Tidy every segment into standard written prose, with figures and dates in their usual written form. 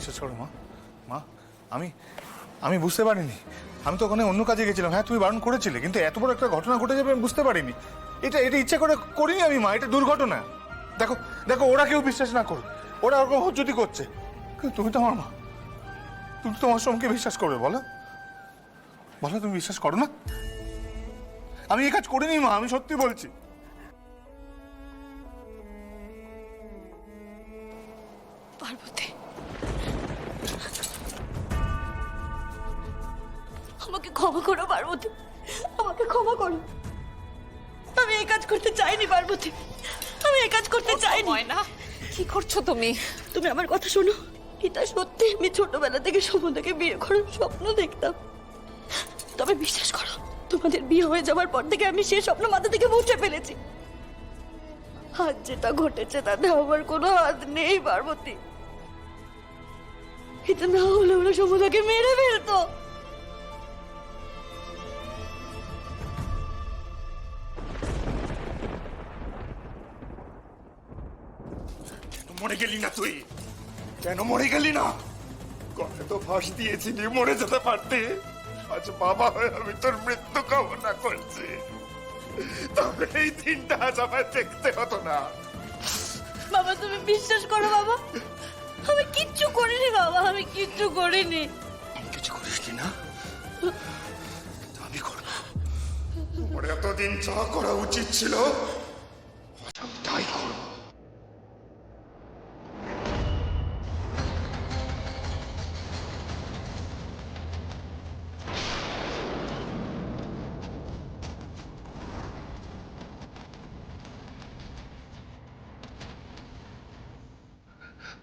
বিশ্বাস করো মা, মা আমি আমি বুঝতে পারিনি। আমি তো ওখানে অন্য কাজে গেছিলাম। হ্যাঁ তুমি বারণ করেছিলে, কিন্তু এত বড় একটা ঘটনা ঘটে যাবে আমি বুঝতে পারিনি। এটা এটা ইচ্ছা করে করিনি আমি মা, এটা দুর্ঘটনা। দেখো দেখো, ওরা কেউ বিশ্বাস না করুক, ওরা ওরকম হজ্জতি করছে, কিন্তু তুমি তো আমার মা, তুমি তো তোমার সঙ্গে বিশ্বাস করবে? বলো বলো, তুমি বিশ্বাস করো না? আমি এই কাজ করিনি মা, আমি সত্যি বলছি। পার্বতী, আমাকে ক্ষমা করো পার্বতী, আমাকে ক্ষমা করো। আমি এই কাজ করতে চাইনি পার্বতী, আমি এই কাজ করতে চাইনি। ময়না, কি করছো তুমি? তুমি আমার কথা শোনো। এটা সত্যি, আমি ছোটবেলা থেকে সমুদ্রকে বিয়ে করার স্বপ্ন দেখতাম। তবে বিশ্বাস করো, তোমাদের বিয়ে হয়ে যাওয়ার পর থেকে আমি সেই স্বপ্ন মাথা থেকে মুছে ফেলেছি। আজ যেটা ঘটেছে তাতে আমার কোনো হাত নেই পার্বতী। এটা না হলে ওরা সমুদ্রকে মেরে ফেলতো। মরে গেলি না তুই? কেন মরে গেলি না? কবে তো ফাঁস দিয়েছিলি, মরে যেতে পারতে। আজ বাবা হয়ে আমি তোর মৃত্যু কামনা করছি, তবে এই দিনটা আজ আমায় দেখতে হতো না। বাবা তুমি বিশ্বাস করো বাবা, আমি কিচ্ছু করিনি বাবা, আমি কিচ্ছু করিনি। কিছু করিসনি না? আমি করবো। তোমার এতদিন যা করা উচিত ছিল আমি তাই করবো।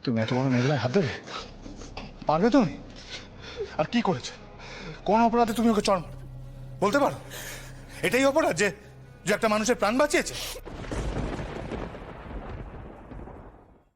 তুমি এত বড় মেঘলায় হাত দেবে পারবে তুমি? আর কি করেছে, কোন অপরাধে তুমি ওকে চড় মারবে বলতে পারো? এটাই অপরাধ যে যে একটা মানুষের প্রাণ বাঁচিয়েছে?